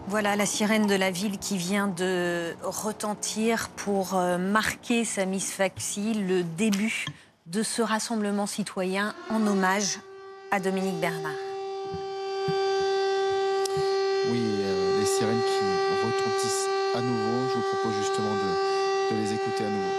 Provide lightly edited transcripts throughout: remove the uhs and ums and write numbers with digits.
Voilà la sirène de la ville qui vient de retentir pour marquer Samy Sfaxi, le début de ce rassemblement citoyen en hommage à Dominique Bernard. Oui, les sirènes qui retentissent à nouveau. Je vous propose justement de les écouter à nouveau.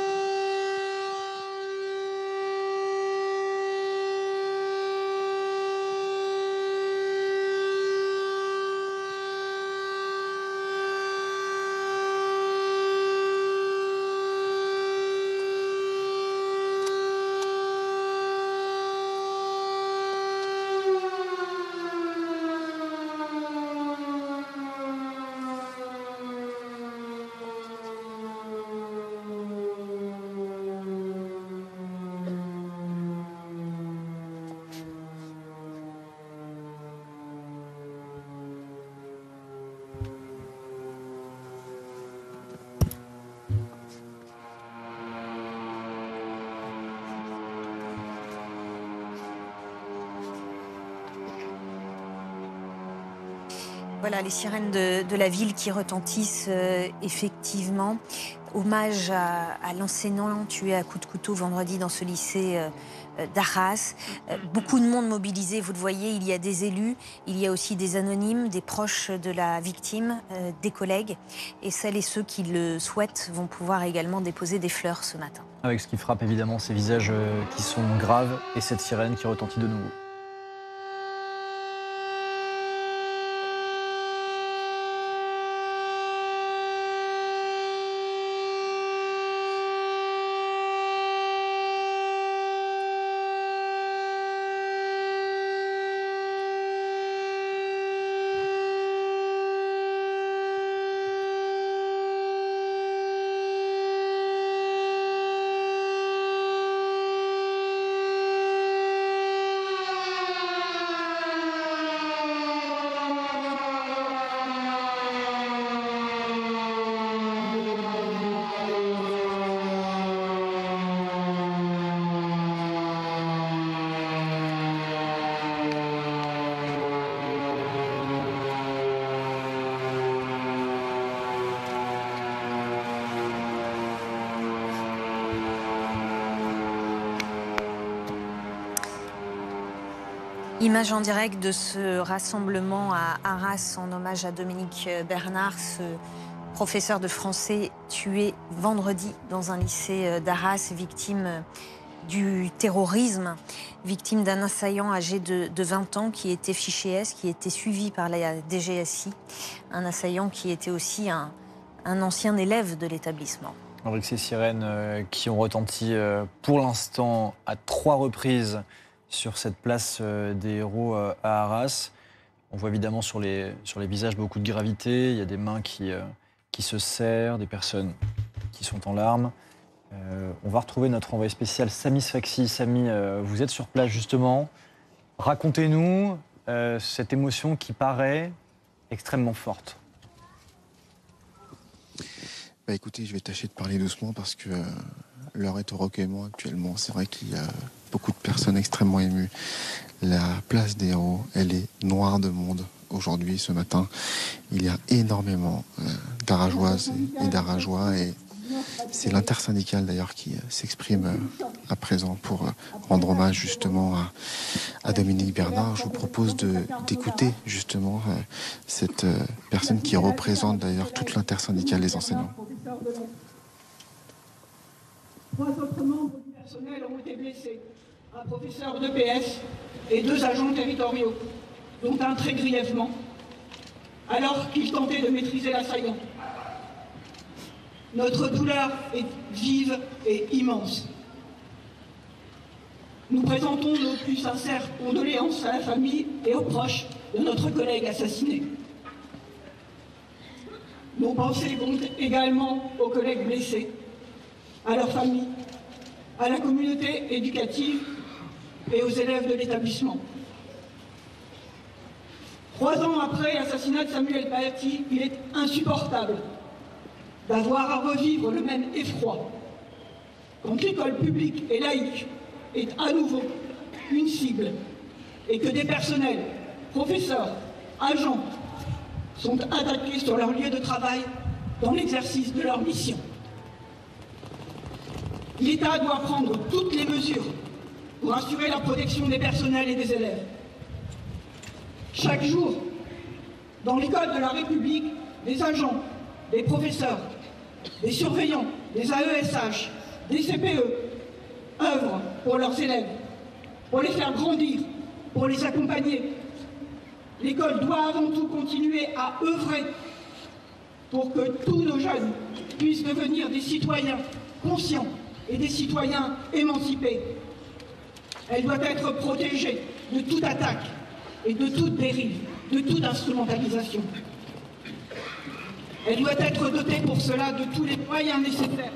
Voilà les sirènes de la ville qui retentissent effectivement. Hommage à l'enseignant tué à coups de couteau vendredi dans ce lycée d'Arras. Beaucoup de monde mobilisé, vous le voyez, il y a des élus, il y a aussi des anonymes, des proches de la victime, des collègues. Et celles et ceux qui le souhaitent vont pouvoir également déposer des fleurs ce matin. Avec ce qui frappe évidemment ces visages qui sont graves et cette sirène qui retentit de nouveau. Image en direct de ce rassemblement à Arras en hommage à Dominique Bernard, ce professeur de français tué vendredi dans un lycée d'Arras, victime du terrorisme, victime d'un assaillant âgé de 20 ans qui était fiché S, qui était suivi par la DGSI, un assaillant qui était aussi un ancien élève de l'établissement. Avec ces sirènes qui ont retenti pour l'instant à 3 reprises sur cette place des héros à Arras. On voit évidemment sur les visages beaucoup de gravité. Il y a des mains qui se serrent, des personnes qui sont en larmes. On va retrouver notre envoyé spécial Samy Sfaxi. Samy, vous êtes sur place justement. Racontez-nous cette émotion qui paraît extrêmement forte. Bah écoutez, je vais tâcher de parler doucement parce que l'heure est au recueillement actuellement. C'est vrai qu'il y a beaucoup de personnes extrêmement émues. La place des héros, elle est noire de monde aujourd'hui, ce matin. Il y a énormément d'Arageoises et d'Arageois et c'est l'intersyndicale d'ailleurs qui s'exprime à présent pour rendre hommage justement à Dominique Bernard. Je vous propose d'écouter justement cette personne qui représente d'ailleurs toute l'intersyndicale des enseignants. 3 autres membres du personnel ont été blessés. Un professeur d'EPS et 2 agents territoriaux, dont un très grièvement, alors qu'ils tentaient de maîtriser l'assaillant. Notre douleur est vive et immense. Nous présentons nos plus sincères condoléances à la famille et aux proches de notre collègue assassiné. Nos pensées vont également aux collègues blessés, à leur famille, à la communauté éducative et aux élèves de l'établissement. 3 ans après l'assassinat de Samuel Paty, il est insupportable d'avoir à revivre le même effroi quand l'école publique et laïque est à nouveau une cible et que des personnels, professeurs, agents, sont attaqués sur leur lieu de travail dans l'exercice de leur mission. L'État doit prendre toutes les mesures pour assurer la protection des personnels et des élèves. Chaque jour, dans l'école de la République, des agents, des professeurs, des surveillants, des AESH, des CPE œuvrent pour leurs élèves, pour les faire grandir, pour les accompagner. L'école doit avant tout continuer à œuvrer pour que tous nos jeunes puissent devenir des citoyens conscients et des citoyens émancipés. Elle doit être protégée de toute attaque et de toute dérive, de toute instrumentalisation. Elle doit être dotée pour cela de tous les moyens nécessaires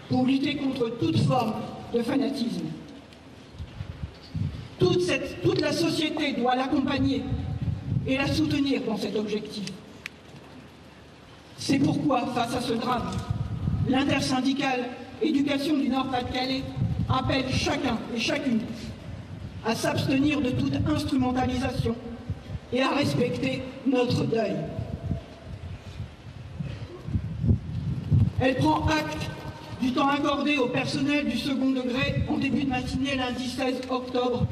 pour lutter contre toute forme de fanatisme. Toute la société doit l'accompagner et la soutenir dans cet objectif. C'est pourquoi, face à ce drame, l'intersyndicale Éducation du Nord-Pas-de-Calais appelle chacun et chacune à s'abstenir de toute instrumentalisation et à respecter notre deuil. Elle prend acte du temps accordé au personnel du second degré en début de matinée lundi 16 octobre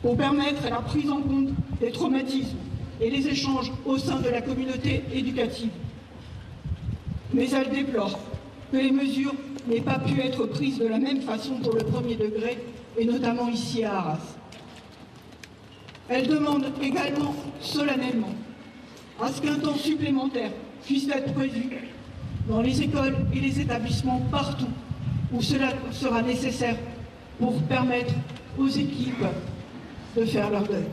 pour permettre la prise en compte des traumatismes et les échanges au sein de la communauté éducative. Mais elle déplore que les mesures n'aient pas pu être prises de la même façon pour le premier degré, et notamment ici à Arras. Elle demande également solennellement à ce qu'un temps supplémentaire puisse être prévu dans les écoles et les établissements partout où cela sera nécessaire pour permettre aux équipes de faire leur deuil.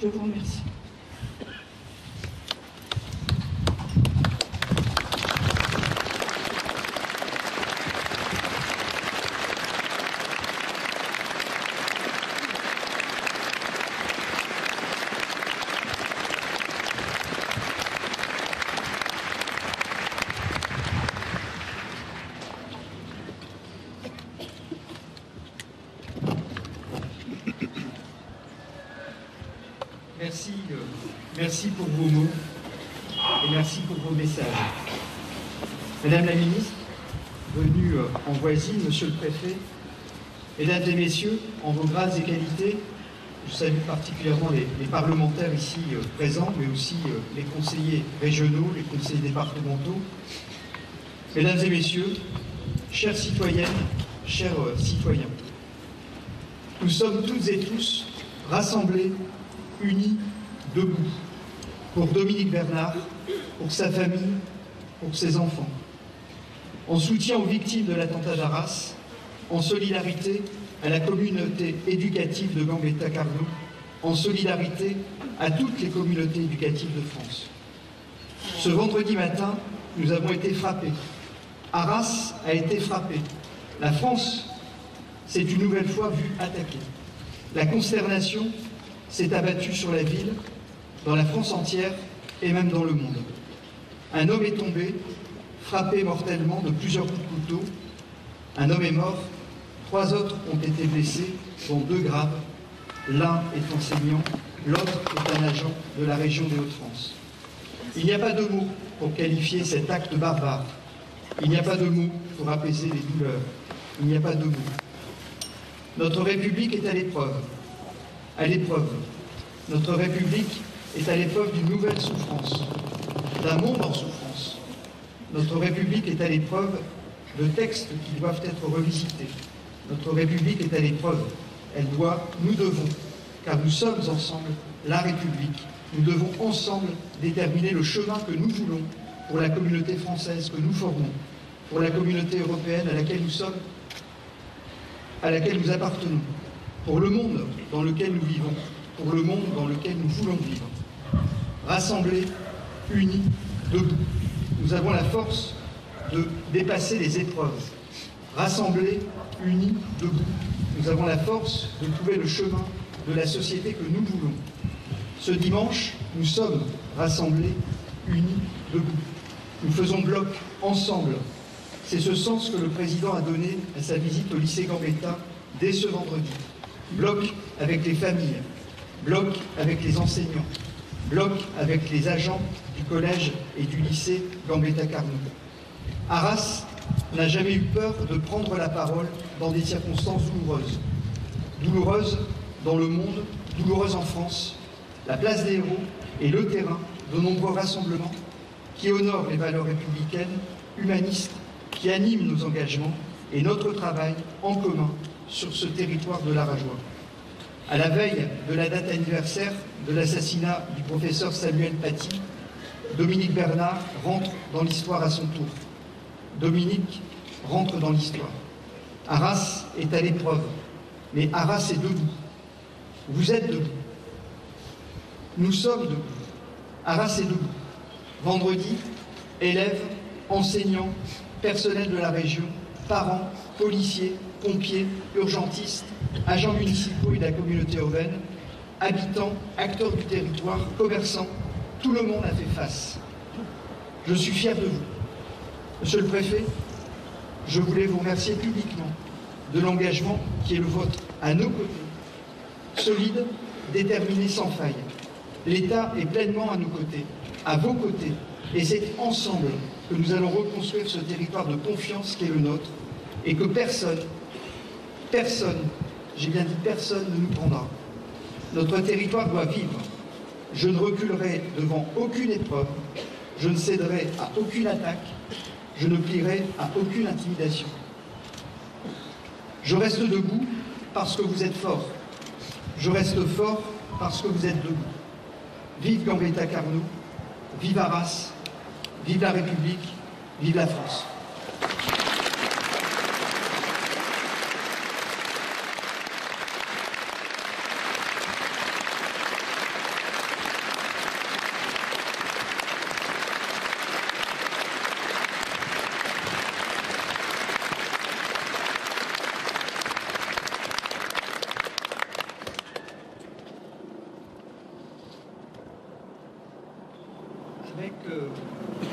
Je vous remercie. Merci pour vos mots et merci pour vos messages. Madame la ministre, venue en voisine, monsieur le préfet, mesdames et messieurs, en vos grades et qualités, je salue particulièrement les parlementaires ici présents, mais aussi les conseillers régionaux, les conseillers départementaux. Mesdames et messieurs, chères citoyennes, chers citoyens, nous sommes toutes et tous rassemblés, unis, debout, pour Dominique Bernard, pour sa famille, pour ses enfants, en soutien aux victimes de l'attentat d'Arras, en solidarité à la communauté éducative de Gambetta-Carnot, en solidarité à toutes les communautés éducatives de France. Ce vendredi matin, nous avons été frappés. Arras a été frappé. La France s'est une nouvelle fois vue attaquée. La consternation s'est abattue sur la ville, dans la France entière et même dans le monde. Un homme est tombé, frappé mortellement de plusieurs coups de couteau. Un homme est mort, 3 autres ont été blessés, dont 2 graves. L'un est enseignant, l'autre est un agent de la région des Hauts-de-France. Il n'y a pas de mots pour qualifier cet acte barbare. Il n'y a pas de mots pour apaiser les douleurs. Il n'y a pas de mots. Notre République est à l'épreuve. À l'épreuve. Notre République est à l'épreuve d'une nouvelle souffrance, d'un monde en souffrance. Notre République est à l'épreuve de textes qui doivent être revisités. Notre République est à l'épreuve. Elle doit, nous devons, car nous sommes ensemble la République. Nous devons ensemble déterminer le chemin que nous voulons pour la communauté française que nous formons, pour la communauté européenne à laquelle nous sommes, à laquelle nous appartenons, pour le monde dans lequel nous vivons, pour le monde dans lequel nous voulons vivre. Rassemblés, unis, debout. Nous avons la force de dépasser les épreuves. Rassemblés, unis, debout. Nous avons la force de trouver le chemin de la société que nous voulons. Ce dimanche, nous sommes rassemblés, unis, debout. Nous faisons bloc ensemble. C'est ce sens que le président a donné à sa visite au lycée Gambetta dès ce vendredi. Bloc avec les familles, bloc avec les enseignants, bloc avec les agents du collège et du lycée Gambetta Carnot. Arras n'a jamais eu peur de prendre la parole dans des circonstances douloureuses. Douloureuses dans le monde, douloureuses en France. La place des héros est le terrain de nombreux rassemblements qui honorent les valeurs républicaines, humanistes, qui animent nos engagements et notre travail en commun sur ce territoire de l'Arajois. À la veille de la date anniversaire de l'assassinat du professeur Samuel Paty, Dominique Bernard rentre dans l'histoire à son tour. Dominique rentre dans l'histoire. Arras est à l'épreuve, mais Arras est debout. Vous êtes debout. Nous sommes debout. Arras est debout. Vendredi, élèves, enseignants, personnel de la région, parents, policiers, pompiers, urgentistes, agents municipaux et de la communauté urbaine, habitants, acteurs du territoire, commerçants, tout le monde a fait face. Je suis fier de vous. Monsieur le préfet, je voulais vous remercier publiquement de l'engagement qui est le vôtre à nos côtés, solide, déterminé, sans faille. L'État est pleinement à nos côtés, à vos côtés, et c'est ensemble que nous allons reconstruire ce territoire de confiance qui est le nôtre, et que personne, j'ai bien dit personne, ne nous prendra. Notre territoire doit vivre. Je ne reculerai devant aucune épreuve, je ne céderai à aucune attaque, je ne plierai à aucune intimidation. Je reste debout parce que vous êtes forts. Je reste fort parce que vous êtes debout. Vive Gambetta Carnot, vive Arras, vive la République, vive la France.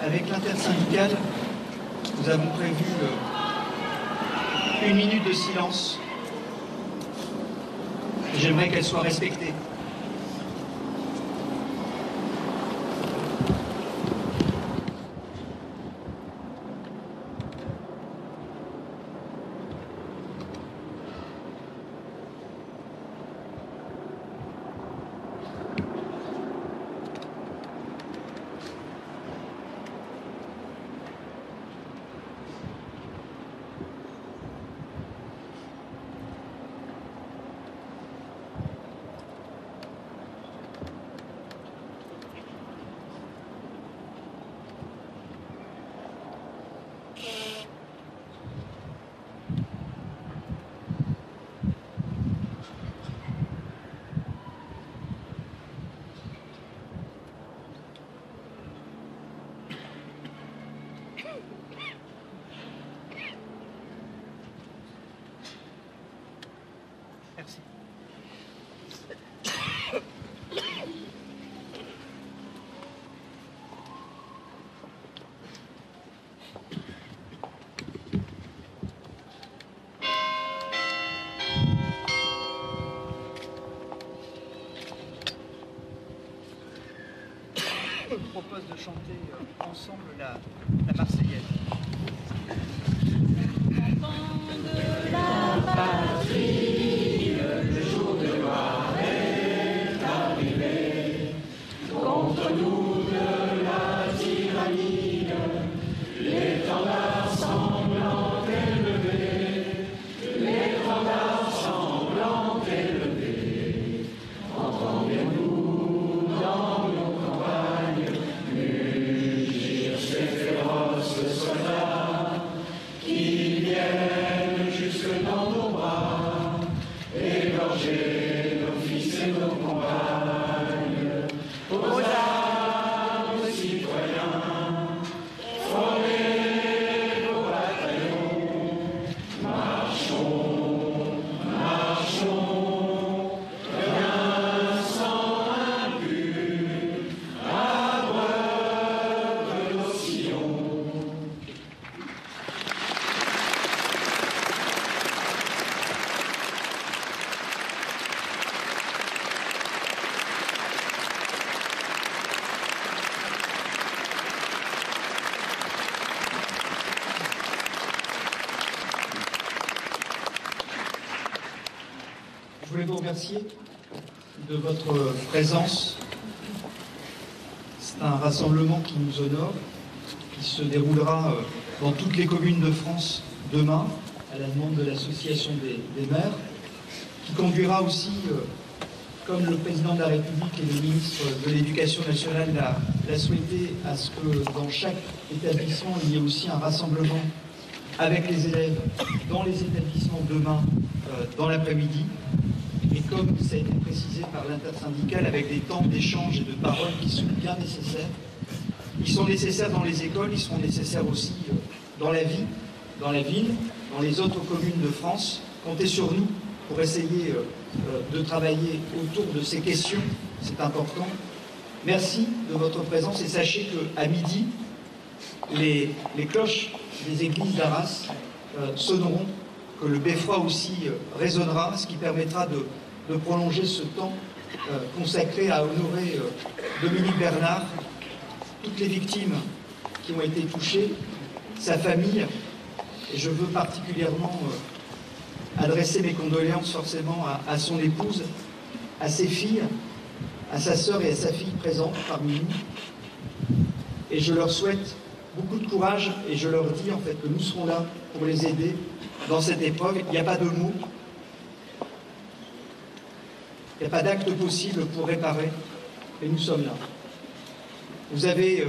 Avec l'intersyndicale, nous avons prévu 1 minute de silence. J'aimerais qu'elle soit respectée. Merci. Je vous propose de chanter ensemble la Marseillaise. Enfants de la patrie, le jour de gloire est arrivé. Contre nous de la tyrannie, l'étendard sanglant élevé, l'étendard sanglant élevé. Entendez-nous dans nos campagnes mugir ces féroces soldats qui viennent jusque dans nos bras, égorger nos fils et nos compagnes. Aux armes, citoyens, formez vos bataillons, marchons, marchons, d'un sang impur, à breuve de nos sillons. Je voulais vous remercier de votre présence. C'est un rassemblement qui nous honore, qui se déroulera dans toutes les communes de France demain, à la demande de l'Association des maires, qui conduira aussi, comme le président de la République et le ministre de l'Éducation nationale l'a souhaité, à ce que dans chaque établissement, il y ait aussi un rassemblement avec les élèves dans les établissements demain, dans l'après-midi. Et comme ça a été précisé par l'intersyndicale, avec des temps d'échange et de parole qui sont bien nécessaires. Ils sont nécessaires dans les écoles, ils seront nécessaires aussi dans la vie, dans la ville, dans les autres communes de France. Comptez sur nous pour essayer de travailler autour de ces questions, c'est important. Merci de votre présence et sachez qu'à midi, les cloches des églises d'Arras sonneront, que le beffroi aussi résonnera, ce qui permettra de prolonger ce temps consacré à honorer Dominique Bernard, toutes les victimes qui ont été touchées, sa famille, et je veux particulièrement adresser mes condoléances forcément à son épouse, à ses filles, à sa sœur et à sa fille présentes parmi nous. Et je leur souhaite beaucoup de courage et je leur dis en fait que nous serons là pour les aider dans cette épreuve. Il n'y a pas de mots, il n'y a pas d'acte possible pour réparer, et nous sommes là. Vous avez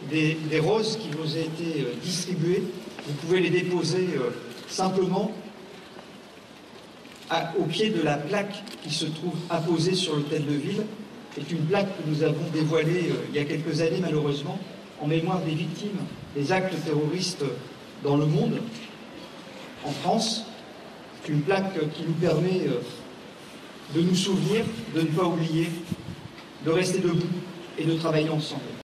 des roses qui vous ont été distribuées, vous pouvez les déposer simplement au pied de la plaque qui se trouve apposée sur l'hôtel de ville. C'est une plaque que nous avons dévoilée il y a quelques années malheureusement, en mémoire des victimes des actes terroristes dans le monde, en France. C'est une plaque qui nous permet de nous souvenir, de ne pas oublier, de rester debout et de travailler ensemble.